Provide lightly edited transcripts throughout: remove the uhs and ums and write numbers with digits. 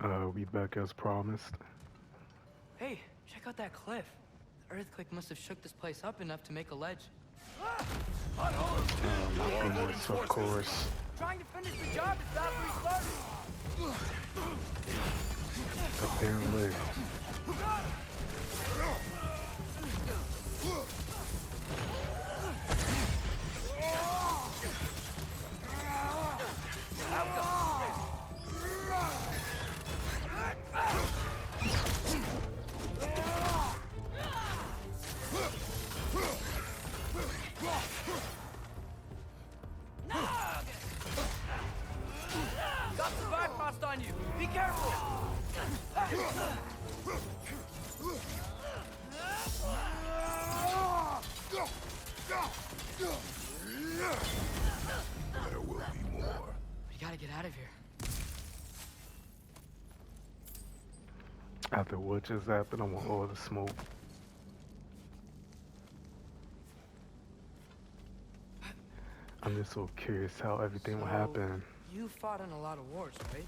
We back as promised. Hey, check out that cliff. The earthquake must have shook this place up enough to make a ledge. Oh my goodness, of course. Trying to finish the job as fast as we started. Apparently. Got some bypass on you. Be careful. There will be more. We gotta get out of here. After what just happened, I want all the smoke. I'm just so curious how everything will happen. You fought in a lot of wars, right?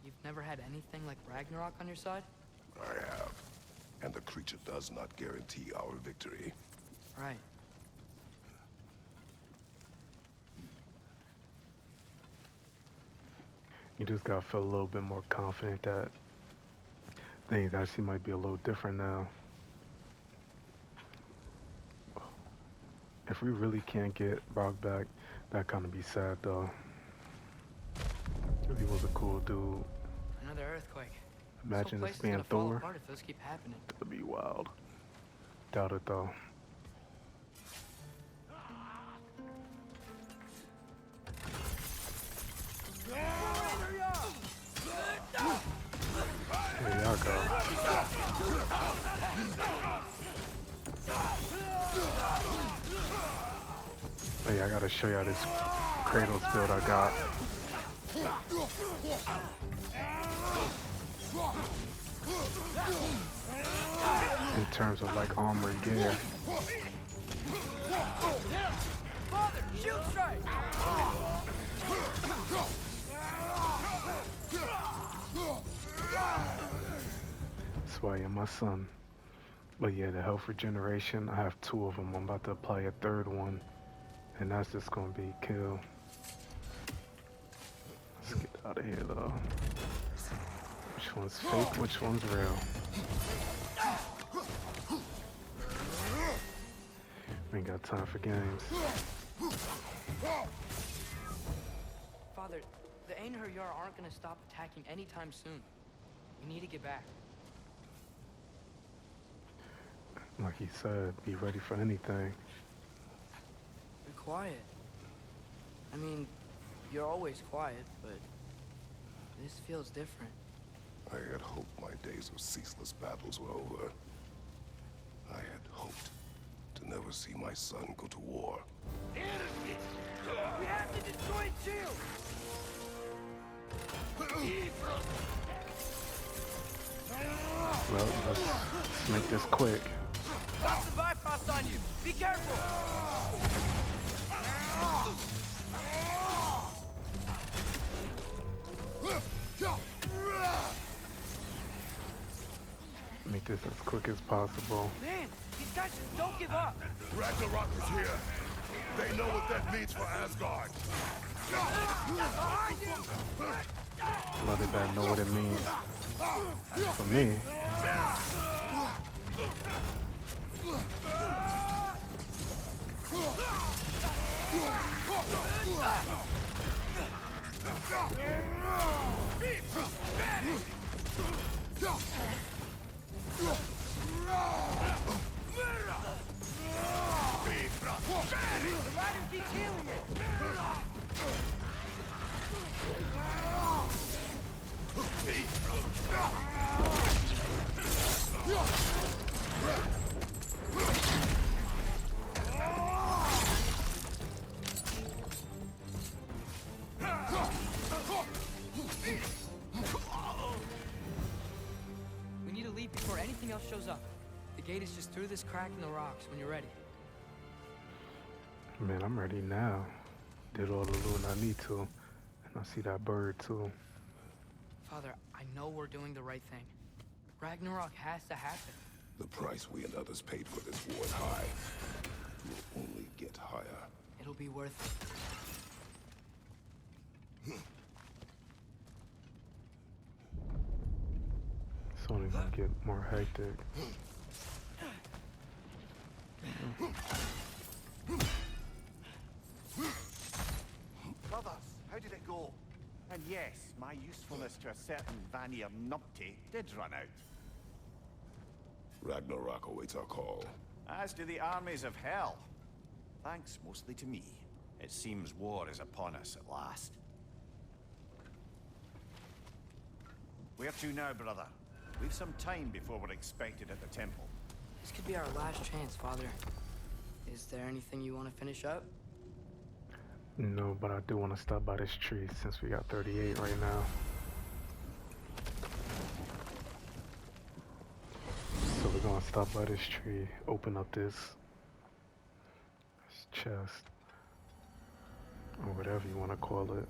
You've never had anything like Ragnarok on your side? I have. And the creature does not guarantee our victory. Right. You just gotta feel a little bit more confident that things actually might be a little different now. If we really can't get Brock back, that kind of be sad though. 'Cause he was a cool dude. Another earthquake. Imagine This this place is being gonna fall Thor. apart if those keep happening. That'd be wild. Doubt it though. Here y'all go. Hey, I gotta show y'all this Kratos build I got. In terms of like armor gear. Father, shield strike! That's why you're my son. But yeah, the health regeneration, I have 2 of them. I'm about to apply a 3rd one. And that's just gonna be kill. Let's get out of here though. Which one's fake? Which one's real? We ain't got time for games. Father, the Einherjar aren't gonna stop attacking anytime soon. We need to get back. Like he said, be ready for anything. Be quiet. I mean, you're always quiet, but this feels different. I had hoped my days of ceaseless battles were over. I had hoped to never see my son go to war. We have to destroy its shield! Well, let's make this quick. Got some bypass on you! Be careful! Make this as quick as possible. Man, these guys just don't give up! Ragnarok is here. They know what that means for Asgard. Behind you! Let it back know what it means. For me. The rider keeps healing it! We need to leave before anything else shows up. The gate is just through this crack in the rocks when you're ready. Man, I'm ready now. Did all the looting I need to. And I see that bird too. Father, I know we're doing the right thing. Ragnarok has to happen. The price we and others paid for this war is high. It will only get higher. It'll be worth it. It's only gonna get more hectic. Brothers, how did it go? And yes, my usefulness to a certain Vanir numpty did run out. Ragnarok awaits our call. As do the armies of hell. Thanks mostly to me. It seems war is upon us at last. Where to now, brother? We've some time before we're expected at the temple. This could be our last chance, Father. Is there anything you want to finish up? No, but I do want to stop by this tree since we got 38 right now. So we're gonna stop by this tree, open up this chest, or whatever you want to call it.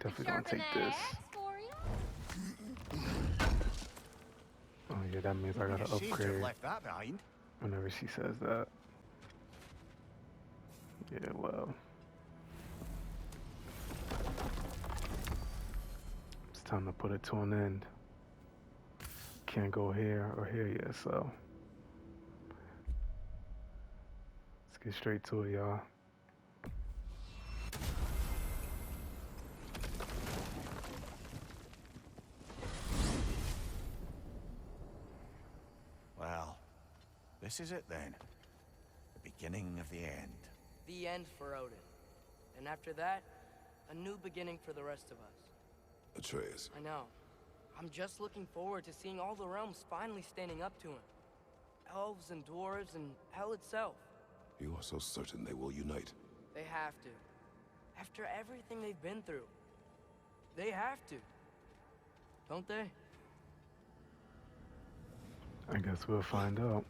Definitely gonna take this. Oh yeah, that means I gotta You're ashamed to have upgrade left that behind. whenever she says that. Yeah, well. It's time to put it to an end. Can't go here or here yet, so. Let's get straight to it, y'all. Well, this is it then. The beginning of the end. The end for Odin. And after that, a new beginning for the rest of us. Atreus, I know. I'm just looking forward to seeing all the realms finally standing up to him. Elves and dwarves and hell itself. you are so certain they will unite. They have to. After everything they've been through. They have to. Don't they? I guess we'll find out.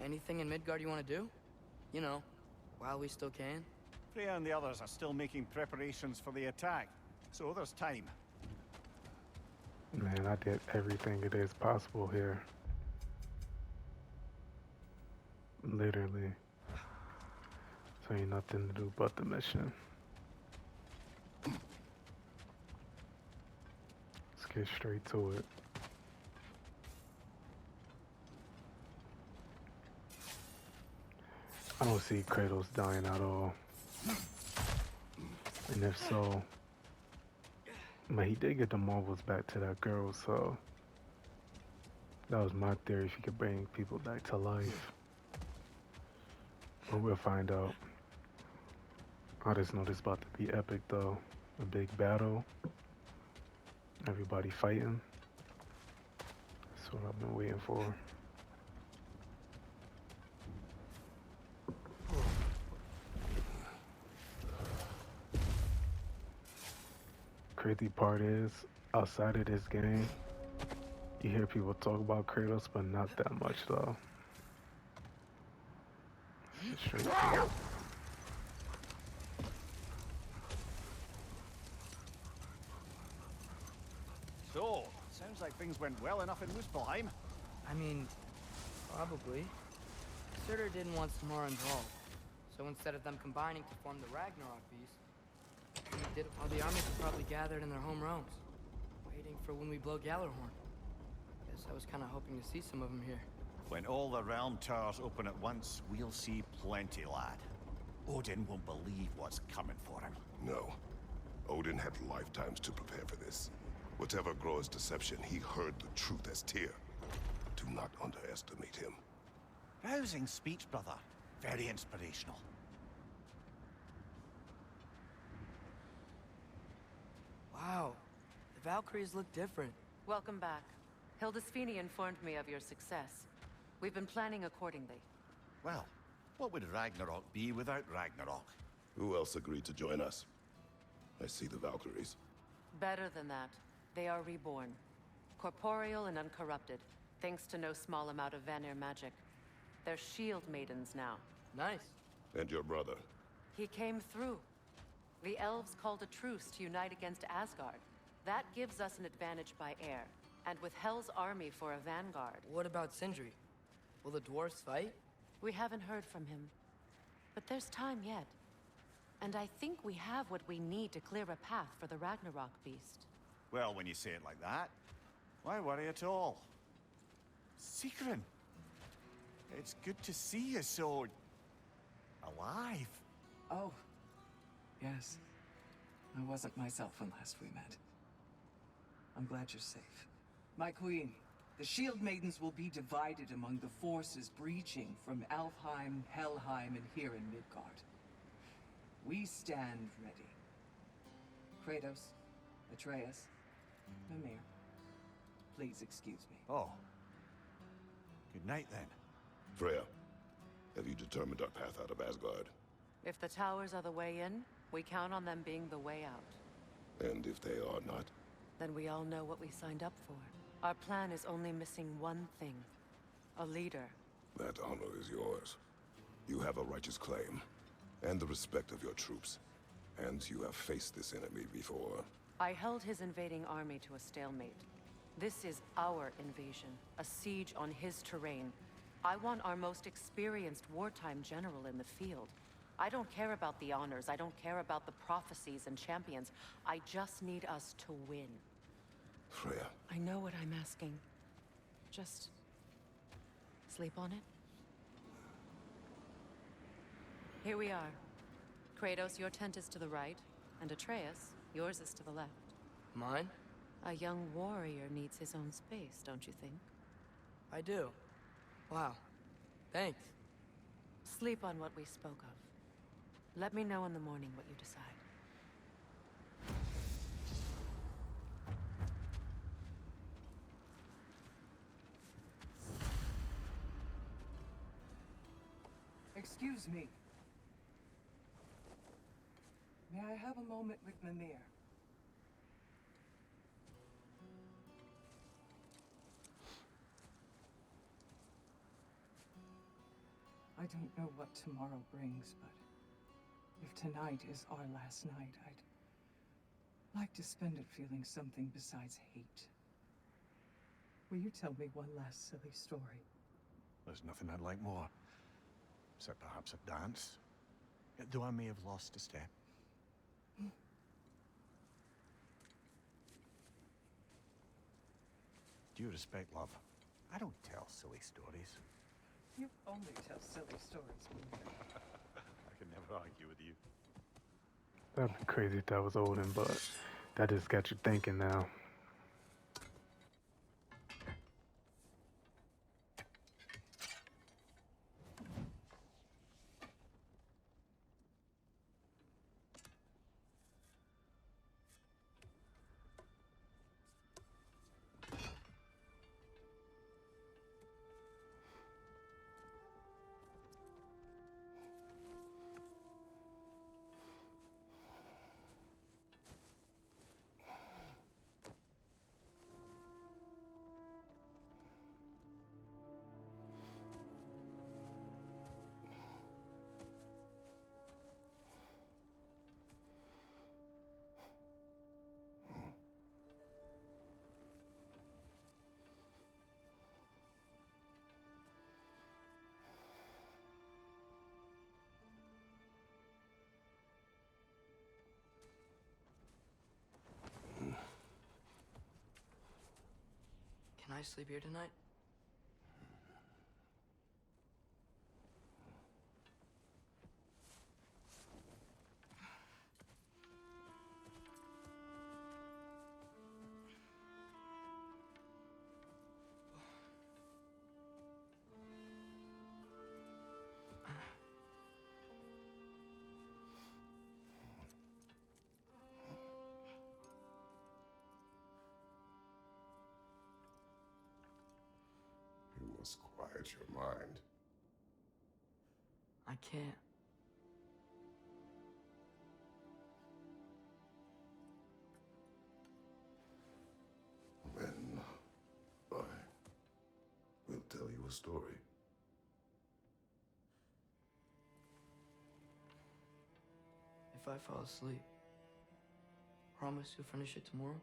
Anything in Midgard you want to do? You know, while we still can. Freya and the others are still making preparations for the attack, so there's time. Man, I did everything it is possible here. Literally. So ain't nothing to do but the mission. Let's get straight to it. I don't see Kratos dying at all. And if so, but he did get the marbles back to that girl, so that was my theory, if he could bring people back to life. But we'll find out. I just know this about to be epic though. A big battle. Everybody fighting. That's what I've been waiting for. Crazy part is, outside of this game, you hear people talk about Kratos, but not that much though. Let's get straight to it. So, sounds like things went well enough in Muspelheim. I mean, probably. Surtur didn't want Samara involved. So instead of them combining to form the Ragnarok beast, we did it while the armies were probably gathered in their home realms, waiting for when we blow Gjallarhorn. Guess I was kind of hoping to see some of them here. When all the realm towers open at once, we'll see plenty, lad. Odin won't believe what's coming for him. No. Odin had lifetimes to prepare for this. Whatever Groa's deception, he heard the truth as Tyr. Do not underestimate him. Rousing speech, brother. Very inspirational. Wow, the Valkyries look different. Welcome back. Hildisfini informed me of your success. We've been planning accordingly. Well, what would Ragnarok be without Ragnarok? Who else agreed to join us? I see the Valkyries. Better than that, they are reborn. Corporeal and uncorrupted, thanks to no small amount of Vanir magic. They're shield maidens now. Nice. And your brother? He came through. The elves called a truce to unite against Asgard. That gives us an advantage by air. And with Hell's army for a vanguard. What about Sindri? Will the dwarves fight? We haven't heard from him. But there's time yet. And I think we have what we need to clear a path for the Ragnarok beast. Well, when you say it like that, why worry at all? Sigrun! It's good to see you so... alive. Oh, yes. I wasn't myself when last we met. I'm glad you're safe. My queen, the Shield Maidens will be divided among the forces breaching from Alfheim, Helheim, and here in Midgard. We stand ready. Kratos, Atreus, Mimir, please excuse me. Oh. Good night, then. Freya, have you determined our path out of Asgard? If the towers are the way in, we count on them being the way out. And if they are not? Then we all know what we signed up for. Our plan is only missing one thing. A leader. That honor is yours. You have a righteous claim, and the respect of your troops. And you have faced this enemy before. I held his invading army to a stalemate. This is our invasion, a siege on his terrain. I want our most experienced wartime general in the field. I don't care about the honors, I don't care about the prophecies and champions. I just need us to win. Freya. I know what I'm asking. Just... sleep on it? Here we are. Kratos, your tent is to the right, and Atreus, yours is to the left. Mine? A young warrior needs his own space, don't you think? I do. Wow. Thanks. Sleep on what we spoke of. Let me know in the morning what you decide. Excuse me. May I have a moment with Mimir? I don't know what tomorrow brings, but if tonight is our last night, I'd like to spend it feeling something besides hate. Will you tell me one last silly story? There's nothing I'd like more. Except perhaps a dance. Though I may have lost a step. Due respect, love. I don't tell silly stories. You only tell silly stories, Mimir. I can never argue with you. That'd be crazy if that was Odin, but that just got you thinking now. Can I sleep here tonight? You must quiet your mind. I can't. Then I will tell you a story. if I fall asleep? Promise you'll finish it tomorrow?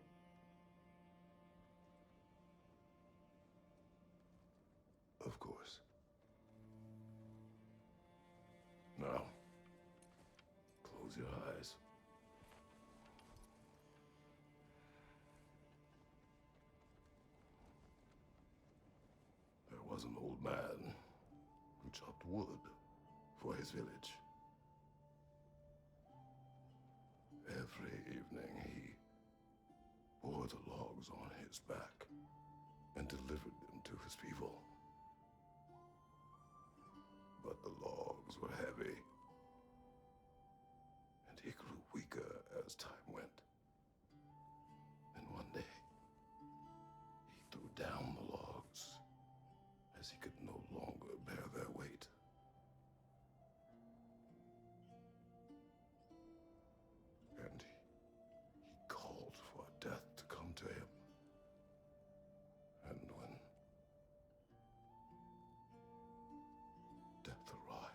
Of course. Now, close your eyes. There was an old man who chopped wood for his village. Every evening he bore the logs on his back and delivered them to his people. But the logs were heavy, and he grew weaker as time went. And one day, he threw down the logs as he could no longer bear their weight. And he called for death to come to him. And when death arrived,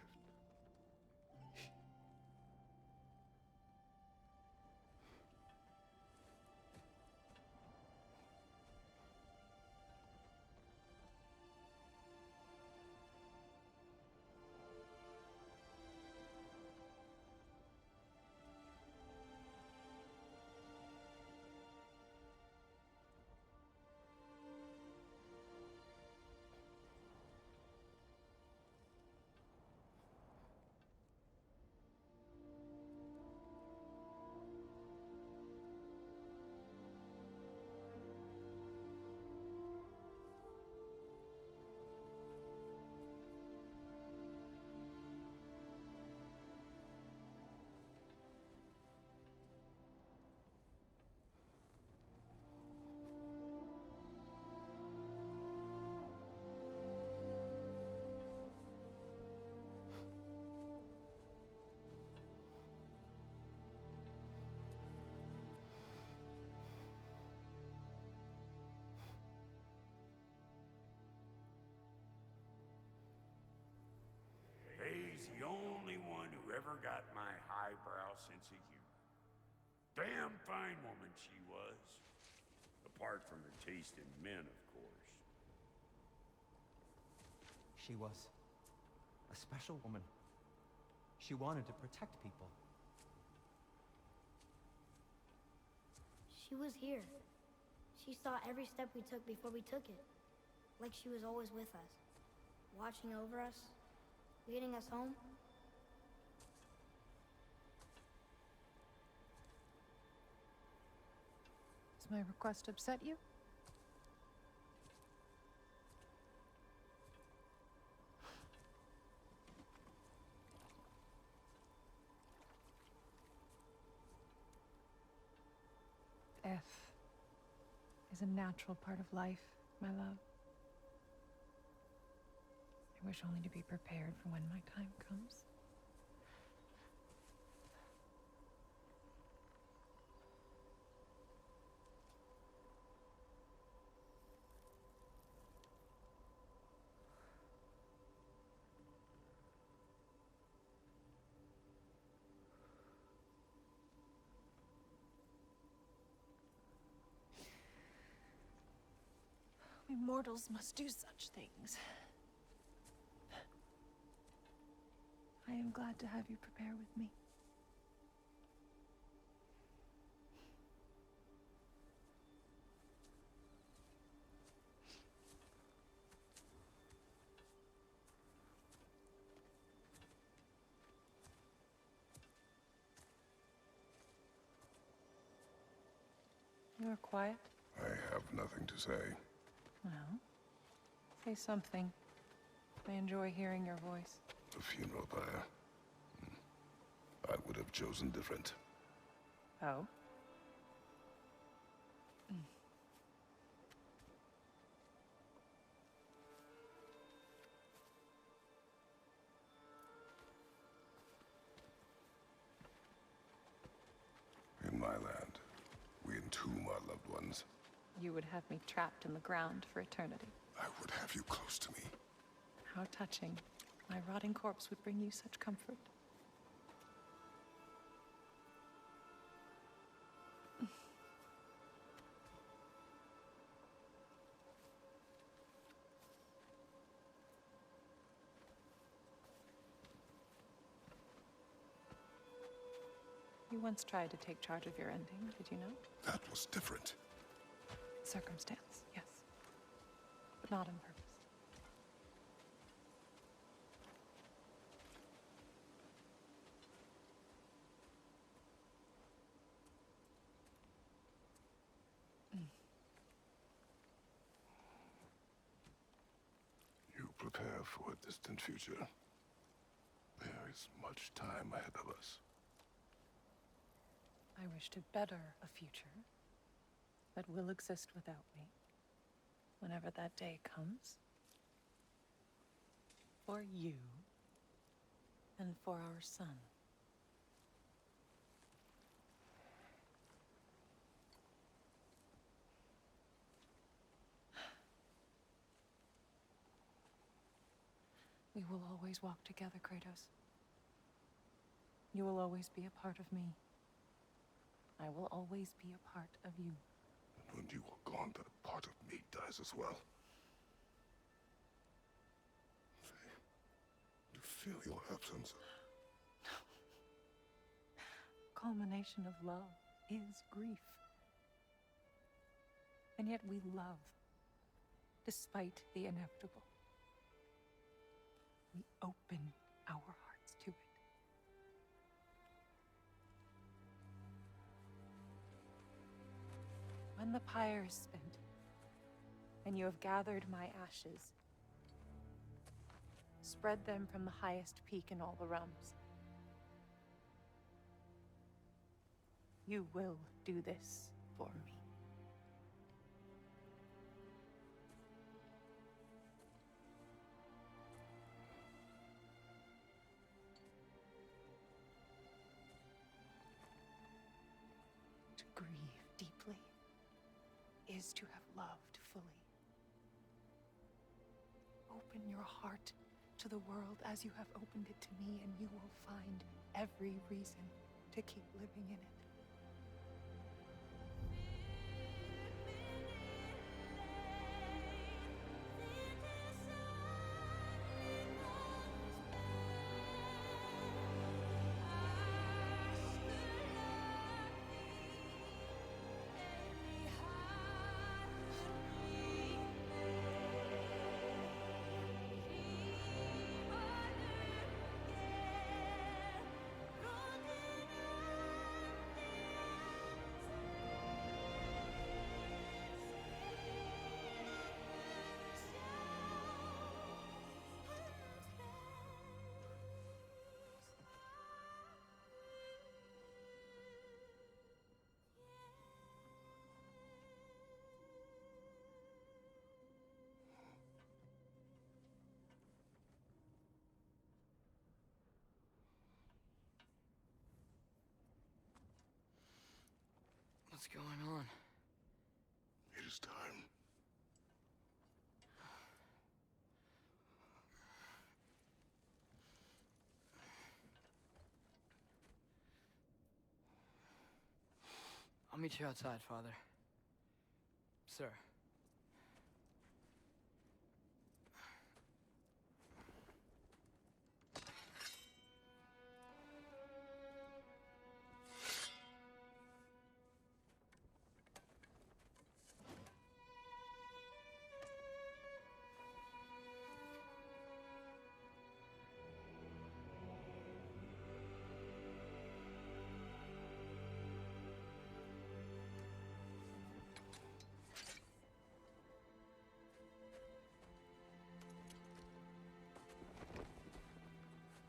He's the only one who ever got my highbrow sense of humor. Damn fine woman she was. Apart from her taste in men, of course. She was a special woman. She wanted to protect people. She was here. She saw every step we took before we took it. Like she was always with us. Watching over us. Leading us home. Does my request upset you? Death is a natural part of life, my love. I wish only to be prepared for when my time comes. We mortals must do such things. I am glad to have you prepare with me. You are quiet? I have nothing to say. Well, say something. I enjoy hearing your voice. The funeral pyre. I would have chosen different. Oh? In my land, we entomb our loved ones. You would have me trapped in the ground for eternity. I would have you close to me. How touching. My rotting corpse would bring you such comfort. You once tried to take charge of your ending, did you know? That was different. Circumstance, yes. But not on purpose. You prepare for a distant future. There is much time ahead of us. I wish to better a future that will exist without me, whenever that day comes. For you, and for our son. We will always walk together, Kratos. You will always be a part of me. I will always be a part of you. And when you are gone, that part of me dies as well. You feel your absence. Culmination of love is grief. And yet we love, despite the inevitable. We open our hearts to it. When the pyre is spent, and you have gathered my ashes, spread them from the highest peak in all the realms. You will do this for me. To grieve deeply is to have loved fully. Open your heart to the world as you have opened it to me, and you will find every reason to keep living in it. What's going on? It is time. I'll meet you outside, Father. Sir.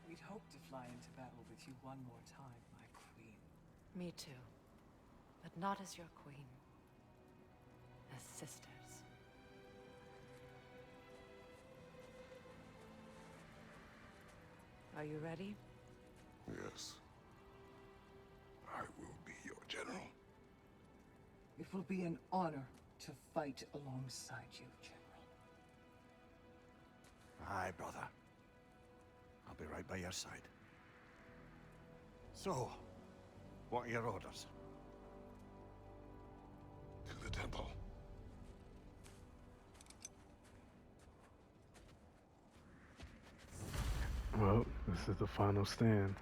We'd hoped to fly into battle with you one more time, my queen. Me too. But not as your queen. As sisters. Are you ready? Yes. I will be your general. It will be an honor to fight alongside you, General. Aye, brother. I'll be right by your side. So, what are your orders? To the temple. Well, this is the final stand.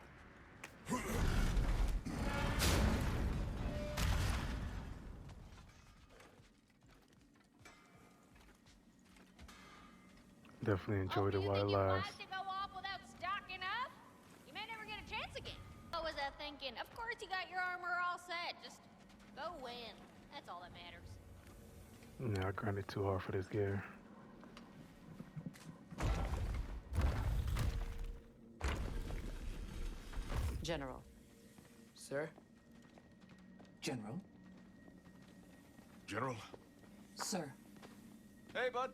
definitely enjoyed Oh, it you while think it your lasts. flash to go off without stocking up? You may never get a chance again. What was I thinking? Of course you got your armor all set. Just go win. That's all that matters. Yeah, I grinded too hard for this gear. General. Sir? General? General? Sir. Hey, bud.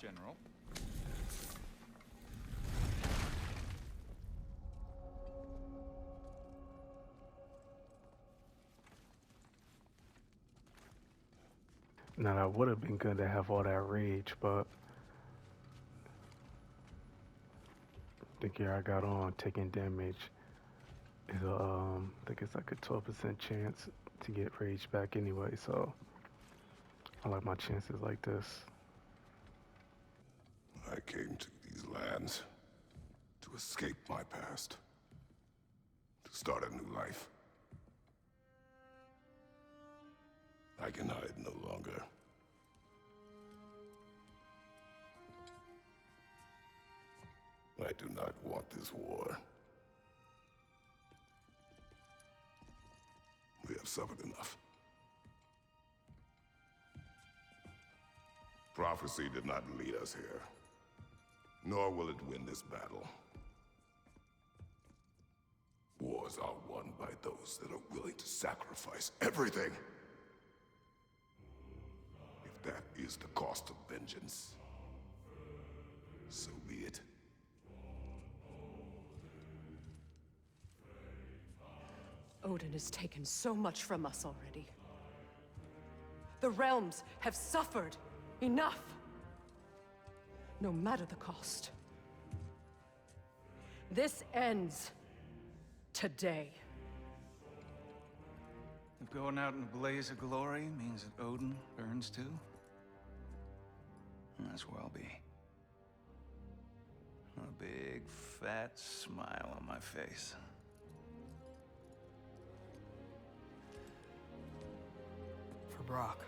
General. Now that would have been good to have all that rage, but the gear I got on taking damage is I think it's like a 12% chance to get rage back anyway, so I like my chances like this. I came to these lands to escape my past, to start a new life. I can hide no longer. I do not want this war. We have suffered enough. Prophecy did not lead us here, nor will it win this battle. Wars are won by those that are willing to sacrifice everything. If that is the cost of vengeance, so be it. Odin has taken so much from us already. The realms have suffered enough. No matter the cost. This ends today. If going out in a blaze of glory means that Odin burns too, that's where I'll be. A big, fat smile on my face. For Brock.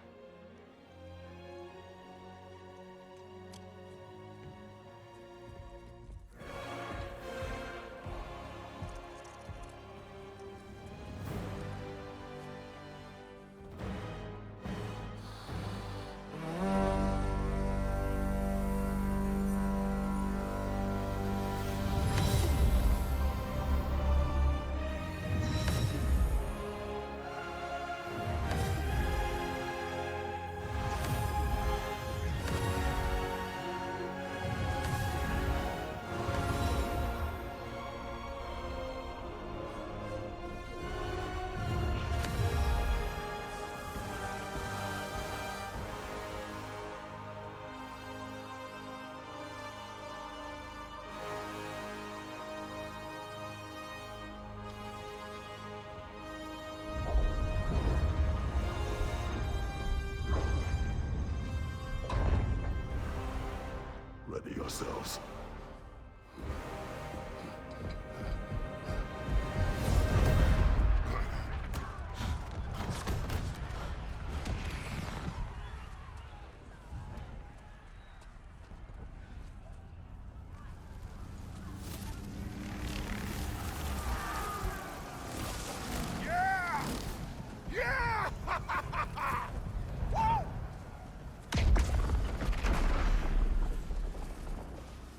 Ready yourselves.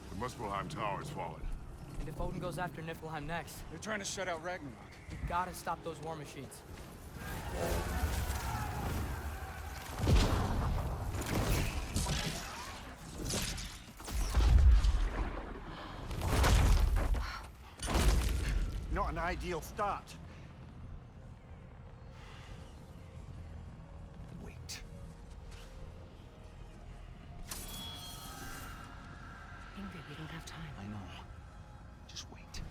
The Muspelheim Tower has fallen. And if Odin goes after Niflheim next, They're trying to shut out Ragnarok. we gotta stop those war machines. Not an ideal start. Wait. Ingrid, we don't have time. I know. Just wait.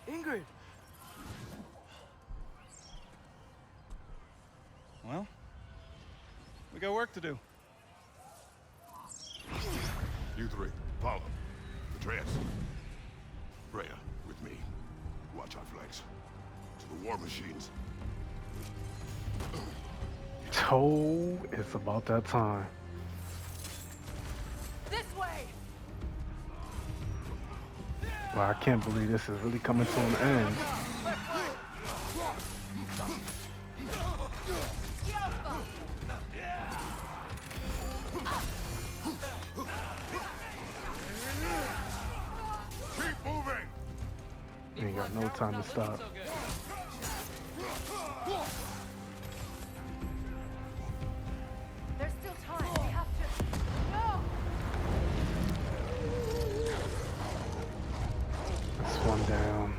Ingrid! Well, we got work to do. You three, follow. Atreus. Freya, with me. Watch our flanks. To the war machines. Oh, it's about that time. This way! Well, I can't believe this is really coming to an end. Keep moving! Ain't got no time to stop. There's still time. We have to. No! That's one down.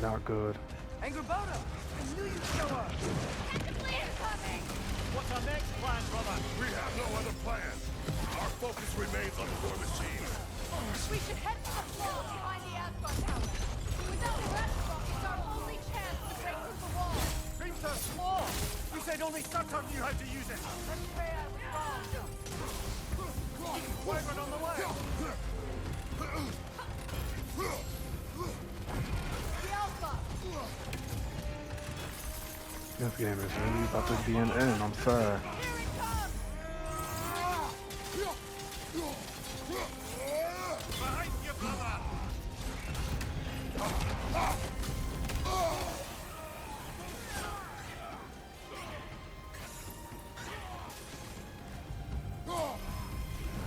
Not good. Angrboda! I knew you'd show up! Technically incoming! What's our next plan, brother? We have no other plan. Our focus remains on the war machine. We should head for the wall behind the Asgard tower. Without the Ragnarok, it's our only chance to break through the wall. Seems so small! You said only Sutter knew how to use it! Let's pray I was wrong. Wagon on the way! The Alpha! This game is really about to be an end. I'm sorry. Here it comes! Behind you, brother!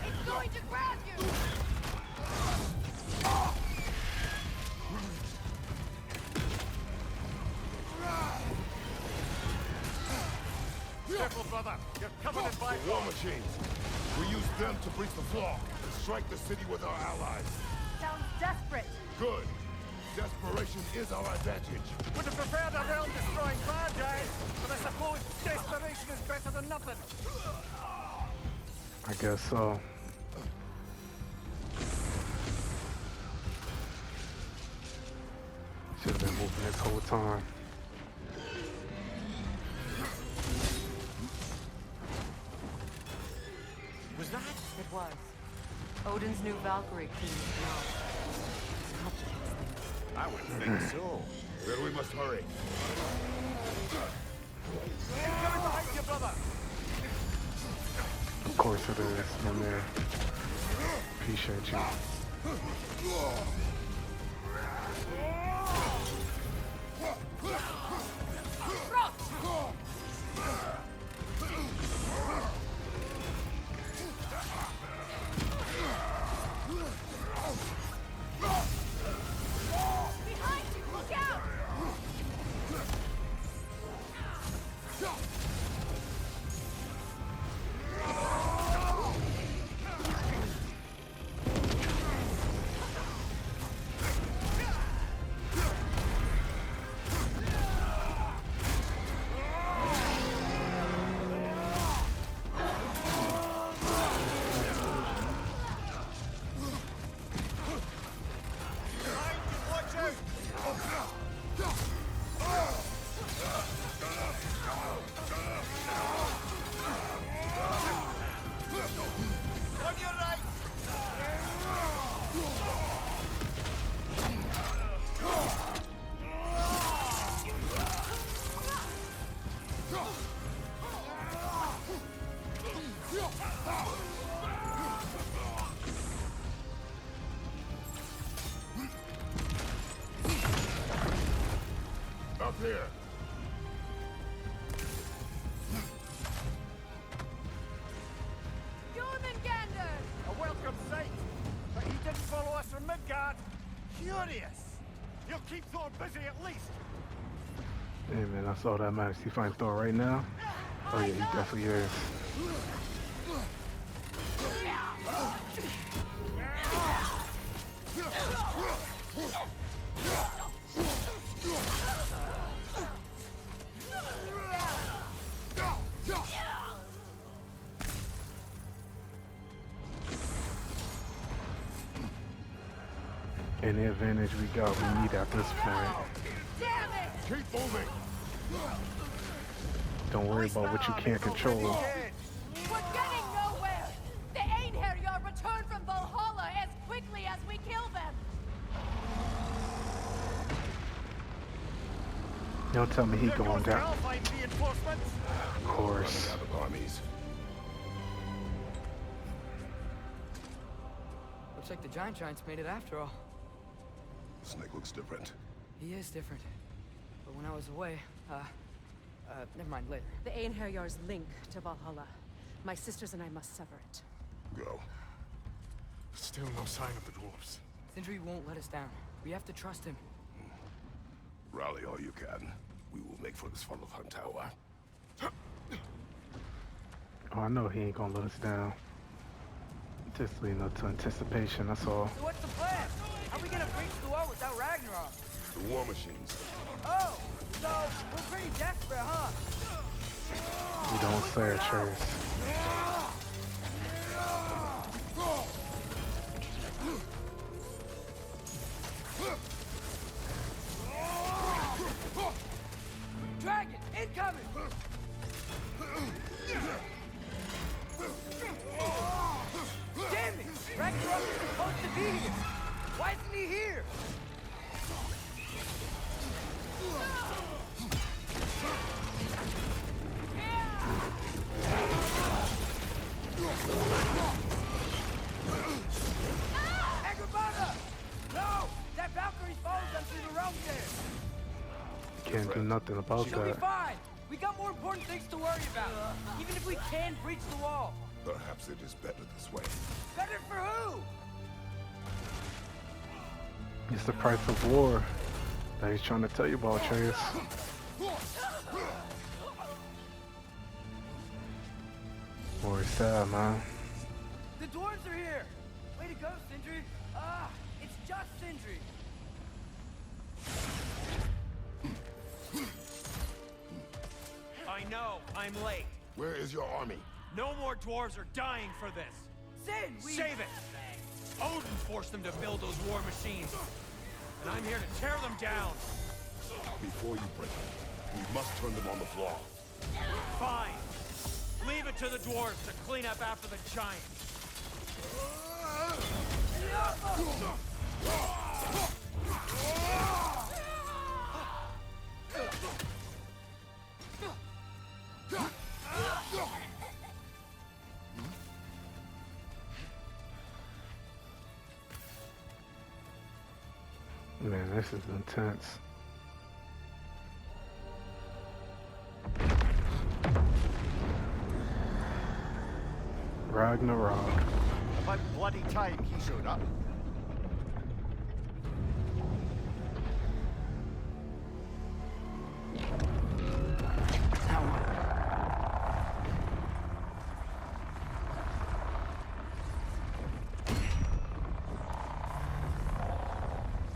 It's going to grab you! Careful, brother! You're covered in The bipod! war machines. We use them to breach the flaw and strike the city with our allies. Sounds desperate. Good. Desperation is our advantage. Would have preferred a realm-destroying bad guy, but I suppose desperation is better than nothing. I guess so. Should have been moving this whole time. Was that? It was. Odin's new Valkyrie cleaned it out. I would think so. Then we must hurry. Incoming behind you, brother! Of course it is, my man. Appreciate you. Behind you! Look out! Watch out! On your right! Up here. Jormungandr! A welcome sight, but he didn't follow us from Midgard. Curious. He'll keep Thor busy at least. Hey man, I saw that man. Is he fighting Thor right now? Oh yeah, he definitely is. Any advantage we got, we need at this point. Damn it! Keep moving. Don't worry about what you can't control. We're getting nowhere! The Einherjar return from Valhalla as quickly as we kill them! Don't tell me he There going goes the down. Alpine reinforcements. Of course. Running out of armies. Looks like the Giants made it after all. Snake looks different. He is different. But when I was away, never mind, later. The Einherjar's link to Valhalla. My sisters and I must sever it. Go. Still no sign of the dwarves. Sindri won't let us down. We have to trust him. Rally all you can. We will make for this Hunt Tower. Oh, I know he ain't gonna let us down. Just leading up to anticipation, that's all. So what's the plan? How are we gonna breach the wall without Ragnarok? The war machines. Oh, so we're pretty desperate, huh? You don't say it, Trace. Dragon, incoming! Damn it! Ragnarok is supposed to be here! Why isn't he here? Agrabah! No! That Valkyrie follows them through the realm there! Can't do nothing about She'll be that. fine! We got more important things to worry about! Even if we can breach the wall! Perhaps it is better this way. Better for who? It's the price of war that he's trying to tell you about, Trace. War is sad, man. The dwarves are here! Way to go, Sindri! Ah, it's just Sindri! I know, I'm late. Where is your army? No more dwarves are dying for this. Sin, we... Save it! Odin forced them to build those war machines. And I'm here to tear them down. Before you break them, we must turn them on the floor. Fine. Leave it to the dwarves to clean up after the giants. Man, this is intense. Ragnarok. About bloody time he showed up.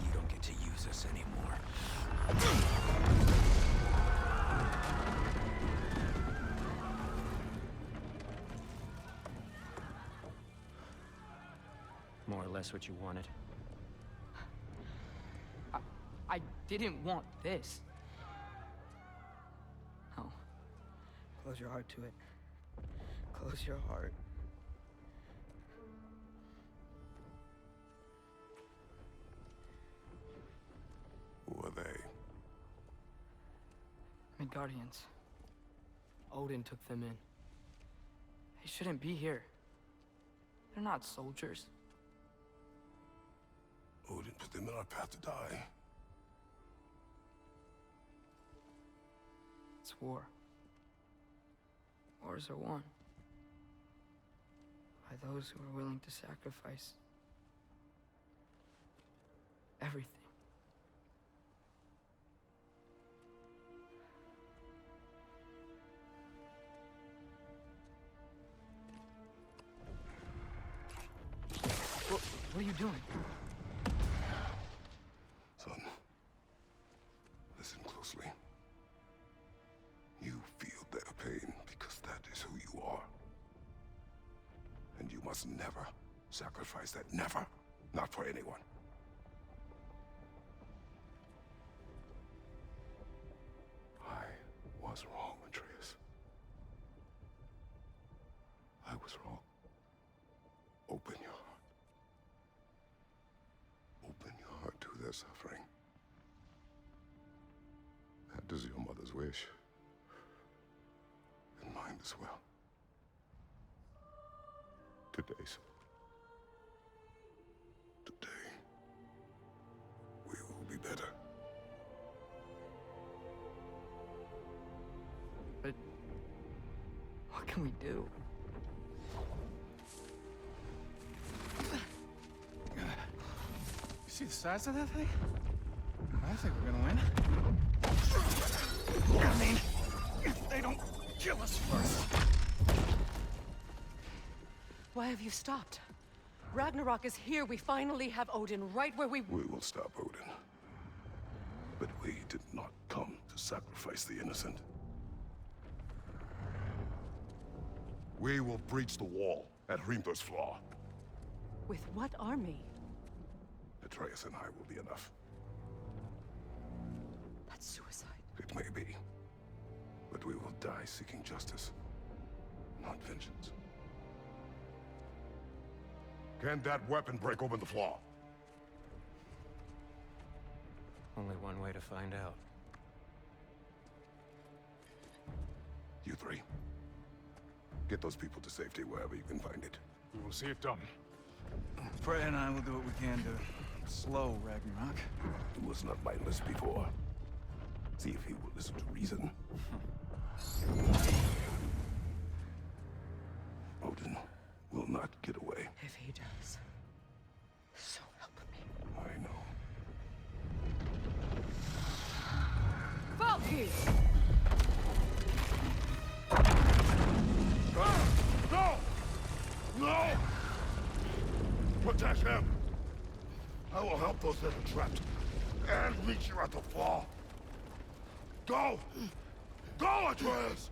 You don't get to use us anymore. More or less what you wanted. I didn't want this. Oh. Close your heart to it. Close your heart. Who are they? Midgardians. Odin took them in. They shouldn't be here. They're not soldiers. Odin put them in our path to die. It's war. Wars are won by those who are willing to sacrifice everything. What are you doing? Son, listen closely. You feel their pain because that is who you are. And you must never sacrifice that. Never. Not for anyone. I was wrong, Atreus. I was wrong. Open your heart. Open your heart to their suffering. That It is your mother's wish. And mine as well. Today, son. Today, we will be better. But what can we do? See the size of that thing? I think we're gonna win. I mean, if they don't kill us first. Why have you stopped? Ragnarok is here. We finally have Odin right where we... We will stop Odin. But we did not come to sacrifice the innocent. We will breach the wall at Hrimthor's Flaw. With what army? Atreus and I will be enough. That's suicide. It may be. But we will die seeking justice, not vengeance. Can that weapon break open the flaw? Only one way to find out. You three. Get those people to safety wherever you can find it. We will see it done. Freya and I will do what we can to slow Ragnarok. He was not mindless before. See if he will listen to reason. Odin will not get away. If he does, so help me. I know. Valky! No! No! Protect him! I will help those that are trapped. And meet you at the flaw. Go! Go, Atreus!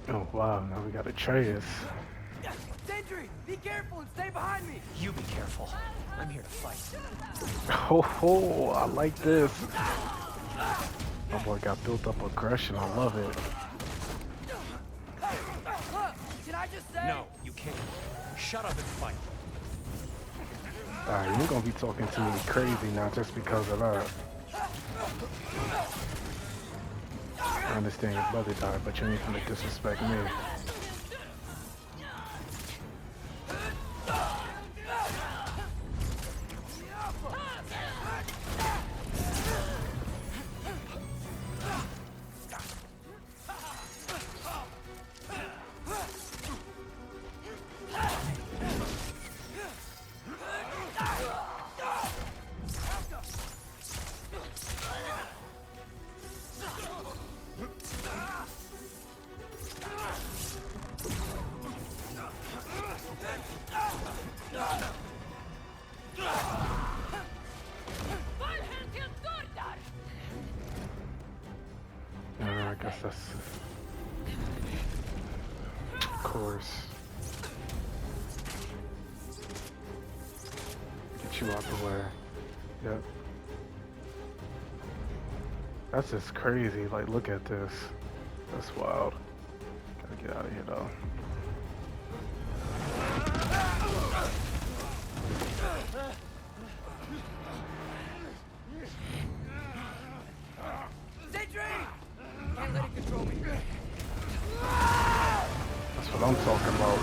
Oh wow, now we got Atreus. Sentry, be careful and stay behind me. You be careful. I'm here to fight. Oh, I like this. My boy got built up aggression. I love it. Can I just say? No, you can't. Shut up and fight. Alright, you're gonna be talking to me crazy now just because of that. I understand your brother died, but you ain't gonna disrespect me. I guess that's... Of course. Get you out the way. Yep. That's just crazy. Like, look at this. That's wild. Gotta get out of here, though. Sentry! Can't let it control me. That's what I'm talking about.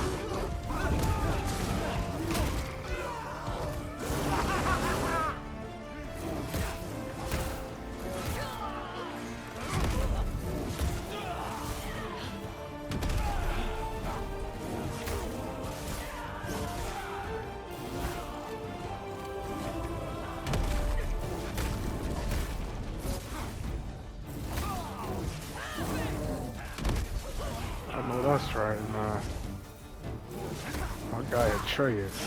I know that's right, man. My guy Atreus.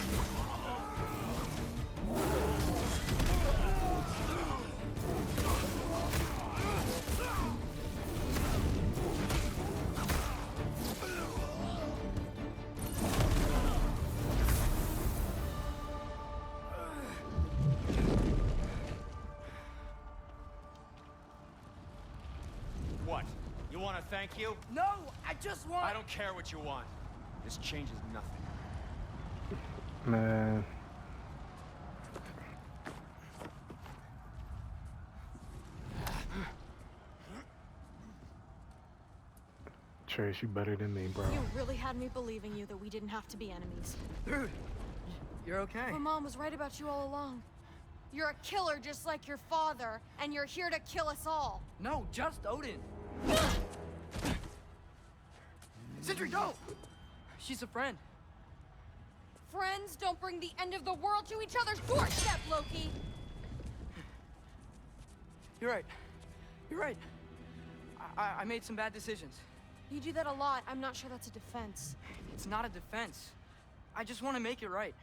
What? You want to thank you? No, I just want... I don't care what you want. This changes nothing. Man. Trace, you better than me, bro. You really had me believing you that we didn't have to be enemies. Dude, you're okay. My mom was right about you all along. You're a killer just like your father, and you're here to kill us all. No, just Odin. Sentry, go! She's a friend. Friends don't bring the end of the world to each other's doorstep, Loki! You're right. You're right. I made some bad decisions. You do that a lot. I'm not sure that's a defense. It's not a defense. I just want to make it right.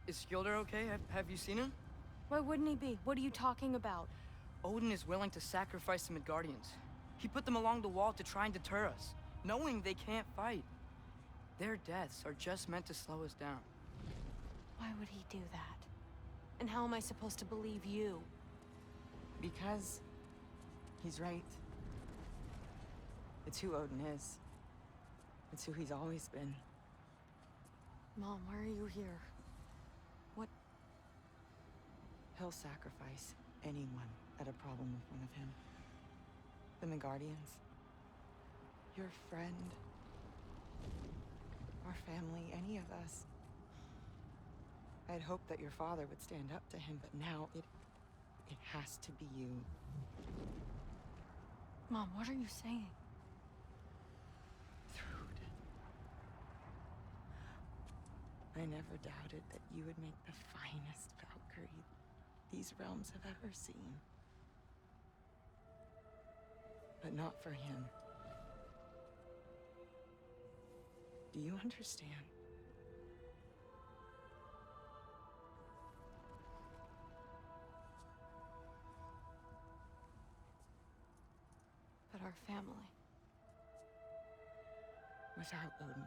Is Skilder okay? Have you seen him? Why wouldn't he be? What are you talking about? Odin is willing to sacrifice the Midgardians. He put them along the wall to try and deter us, knowing they can't fight. Their deaths are just meant to slow us down. Why would he do that? And how am I supposed to believe you? Because he's right. It's who Odin is. It's who he's always been. Mom, why are you here? What? He'll sacrifice anyone at a problem in front of him. The Midgardians. Your friend. Our family, any of us. I'd hoped that your father would stand up to him, but now it has to be you. Mom, what are you saying? Thrud. I never doubted that you would make the finest Valkyrie these realms have ever seen. But not for him. Do you understand? But our family. Without Odin,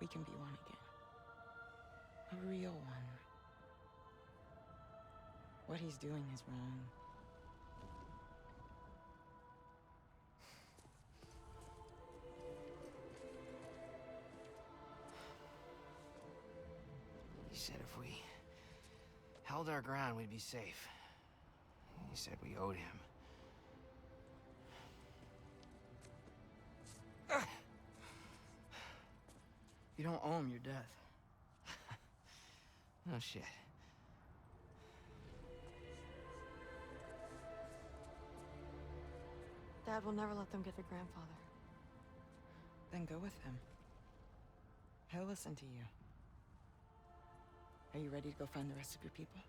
we can be one again. A real one. What he's doing is wrong. He said if we held our ground, we'd be safe. He said we owed him. You don't owe him your death. No shit. Dad will never let them get their grandfather. Then go with him. He'll listen to you. Are you ready to go find the rest of your people?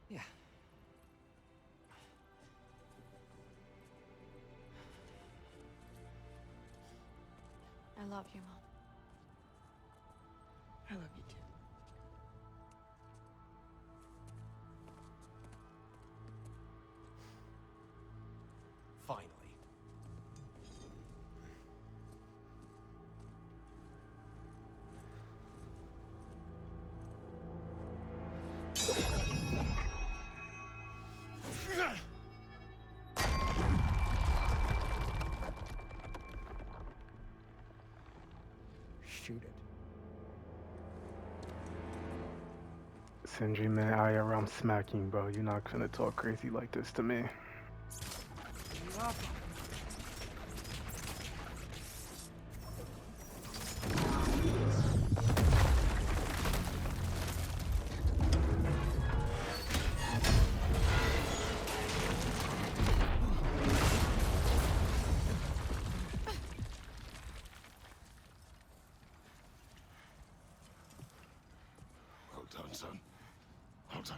Yeah. I love you, Mom. I love you too. Finally. Shoot it. Sindri, man, I'm smacking, bro. You're not gonna talk crazy like this to me. Well done, son. Well done.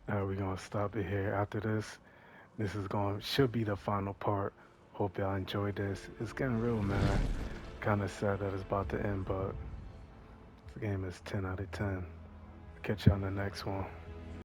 We're gonna stop it here. After this should be the final part. Hope y'all enjoyed this. It's getting real, man. Kinda sad that it's about to end, but this game is 10 out of 10. Catch y'all on the next one.